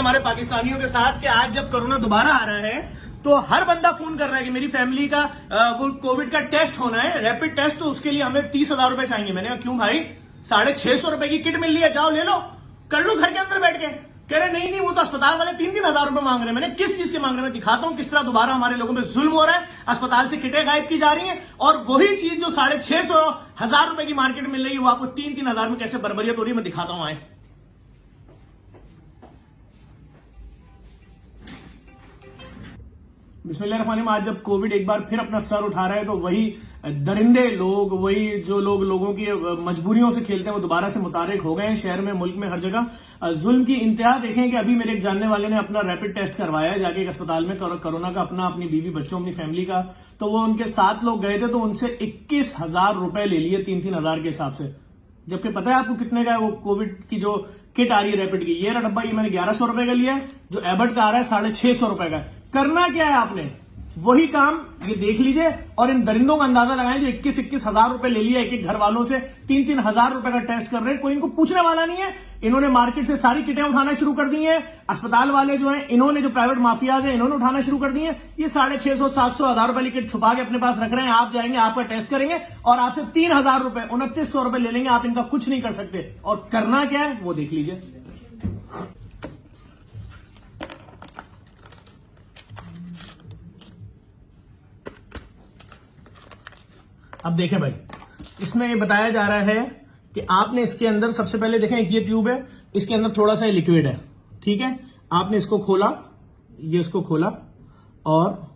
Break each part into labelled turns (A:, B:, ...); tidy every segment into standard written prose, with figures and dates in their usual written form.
A: हमारे पाकिस्तानियों के साथ कि आज जब कोरोना दोबारा आ रहा है तो हर बंदा फोन कर रहा है कि मेरी फैमिली का वो कोविड का टेस्ट होना है, रैपिड टेस्ट, तो उसके लिए हमें 30,000 रुपए चाहिए। मैंने कहा क्यों भाई, 650 रुपए की किट मिल रही है, जाओ ले लो, कर लो घर के अंदर बैठ के। कह रहे नहीं वो तो अस्पताल वाले 3-3 हजार रुपए मांग रहे हैं। मैंने किस चीज के मांग रहे हैं, मैं दिखाता हूं किस तरह दोबारा हमारे लोगों पे जुल्म हो रहा है। अस्पताल से किटें गायब की जा रही हैं और वही चीज जो 650 रुपए की मार्केट मिल रही है वो आपको 3-3 हजार में कैसे बर्बरियत हो रही है, मैं दिखाता हूं। आए बिस्मिल्लाहिर्रहमानिर्रहीम। आज जब कोविड एक बार फिर अपना सर उठा रहा है तो वही दरिंदे लोग, वही जो लोग लोगों की मजबूरियों से खेलते हैं वो दोबारा से मुतारिक हो गए हैं। शहर में, मुल्क में, हर जगह जुल्म की इंतहा देखें कि अभी मेरे एक जानने वाले ने अपना रैपिड टेस्ट करवाया जाके एक अस्पताल में कोरोना का, अपनी बीवी बच्चों, अपनी फैमिली का। तो वो उनके 7 लोग गए थे तो उनसे 21,000 रुपए ले लिए 3-3 हजार के हिसाब से। जबकि पता है आपको कितने का है वो कोविड की जो किट आ रही है रैपिड की, ये रहा डब्बा, ये मैंने 1100 रुपए का लिया है। जो एबर्ट का आ रहा है 650 रुपए का। करना क्या है आपने, वही काम ये देख लीजिए और इन दरिंदों का अंदाजा लगाएं जो 21-21 हजार रुपए ले लिया एक एक घर वालों से, 3-3 हजार रुपए का टेस्ट कर रहे हैं। कोई इनको पूछने वाला नहीं है। इन्होंने मार्केट से सारी किटें उठाना शुरू कर दी हैं। अस्पताल वाले जो हैं, इन्होंने, जो प्राइवेट माफियाज हैं, इन्होंने उठाना शुरू कर दी है। ये 650-700 हजार रुपए की किट छुपा के अपने पास रख रहे हैं। आप जाएंगे, आपका टेस्ट करेंगे और आपसे 3,000 रुपए, 2900 रुपए ले लेंगे। आप इनका कुछ नहीं कर सकते। और करना क्या है वो देख लीजिए। अब देखें भाई, इसमें ये बताया जा रहा है कि आपने इसके अंदर सबसे पहले देखें, एक ये ट्यूब है, इसके अंदर थोड़ा सा लिक्विड है, ठीक है। आपने इसको खोला, ये इसको खोला और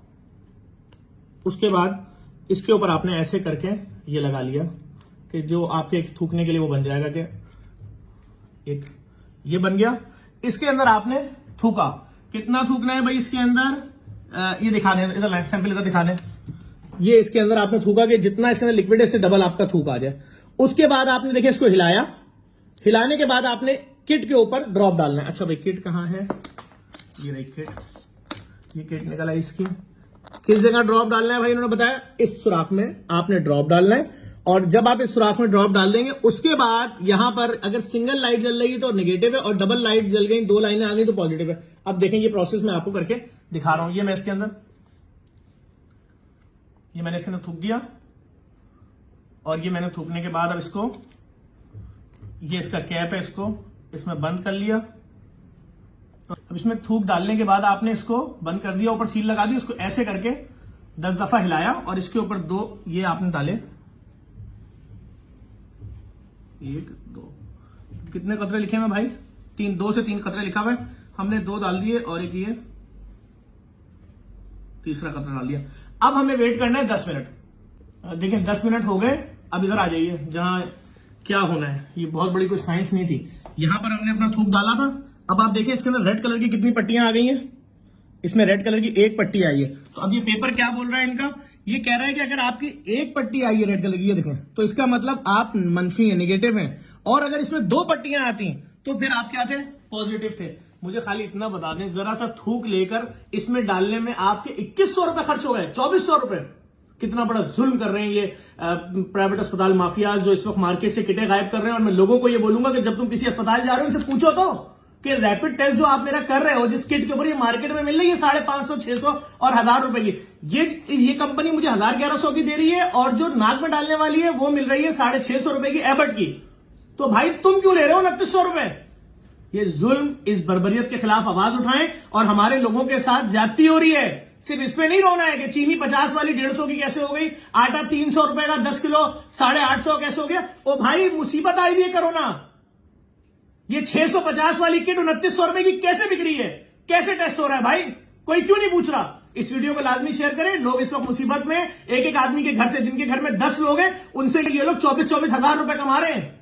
A: उसके बाद इसके ऊपर आपने ऐसे करके ये लगा लिया कि जो आपके थूकने के लिए वो बन जाएगा कि एक ये बन गया। इसके अंदर आपने थूका, कितना थूकना है भाई इसके अंदर, ये दिखा दें, इधर सैंपल इधर दिखा दें। ये इसके अंदर आपने थूका कि जितना इसके अंदर लिक्विड है इससे डबल आपका थूक आ जाए। उसके बाद आपने देखिए इसको हिलाया, हिलाने के बाद आपने किट के ऊपर ड्रॉप डालना है। अच्छा भाई किट कहां है, ये रही किट, ये किट निकला इसकी। किस जगह ड्रॉप डालना है भाई, इन्होंने बताया इस सुराख में आपने ड्रॉप डालना है। और जब आप इस सुराख में ड्रॉप डाल देंगे उसके बाद यहां पर अगर सिंगल लाइट जल रही है तो नेगेटिव है और डबल लाइट जल गई, 2 लाइनें आ गई तो पॉजिटिव है। अब देखें ये प्रोसेस मैं आपको करके दिखा रहा हूं। ये मैं इसके अंदर, ये मैंने इसके अंदर थूक दिया और ये मैंने थूकने के बाद अब इसको, ये इसका कैप है, इसको इसमें बंद कर लिया। अब इसमें थूक डालने के बाद आपने इसको बंद कर दिया, ऊपर सील लगा दी। इसको ऐसे करके 10 दफा हिलाया और इसके ऊपर 2 ये आपने डाले, 1 2 कितने कतरे लिखे हैं भाई, 2 से 3 कतरे लिखा हुआ है। हमने 2 डाल दिए और एक ये तीसरा कतरा डाल दिया। अब हमें वेट करना है 10 मिनट। देखिए 10 मिनट हो गए। अब इधर आ जाइए जहां क्या होना है, ये बहुत बड़ी कोई साइंस नहीं थी। यहां पर हमने अपना थूक डाला था। अब आप देखिए इसके अंदर रेड कलर की कितनी पट्टियां आ गई हैं, इसमें रेड कलर की 1 पट्टी आई है। तो अब ये पेपर क्या बोल रहा है इनका, ये कह रहा है कि अगर आपकी 1 पट्टी आई है रेड कलर की, ये देखें, तो इसका मतलब आप मंफी है, नेगेटिव है। और अगर इसमें 2 पट्टियां आती तो फिर आप क्या थे, पॉजिटिव थे। मुझे खाली इतना बता दें, जरा सा थूक लेकर इसमें डालने में आपके 2100 रुपए खर्च हो गए, 2400 रुपए। कितना बड़ा जुल्म कर रहे हैं ये प्राइवेट अस्पताल माफियाज जो इस वक्त मार्केट से किटें गायब कर रहे हैं। और मैं लोगों को ये बोलूंगा कि जब तुम किसी अस्पताल जा रहे हो उनसे पूछो तो कि रैपिड टेस्ट जो आप मेरा कर रहे हो, जिस किट के ऊपर ये मार्केट में मिल रही है 550, 600 और 1000 रुपए की, ये कंपनी मुझे 1100 की दे रही है और जो नाक में डालने वाली है वो मिल रही है 650 रुपए की एबर्ट की। तो भाई तुम क्यों ले रहे हो 2900 रुपए। ये जुल्म, इस बर्बरियत के खिलाफ आवाज उठाएं। और हमारे लोगों के साथ ज्यादती हो रही है, सिर्फ इस पे नहीं रोना है कि चीनी 50 वाली 150 की कैसे हो गई, आटा 300 रुपए का 10 किलो 850 कैसे हो गया। ओ भाई मुसीबत आई हुई है कोरोना। ये 650 वाली किट 2900 रुपए की कैसे बिक रही है, कैसे टेस्ट हो रहा है भाई, कोई क्यों नहीं पूछ रहा। इस वीडियो को लाजमी शेयर करें। लोग इस वक्त मुसीबत में, एक एक आदमी के घर से, जिनके घर में 10 लोग हैं, उनसे ये लोग 24-24 हजार रुपए कमा रहे हैं।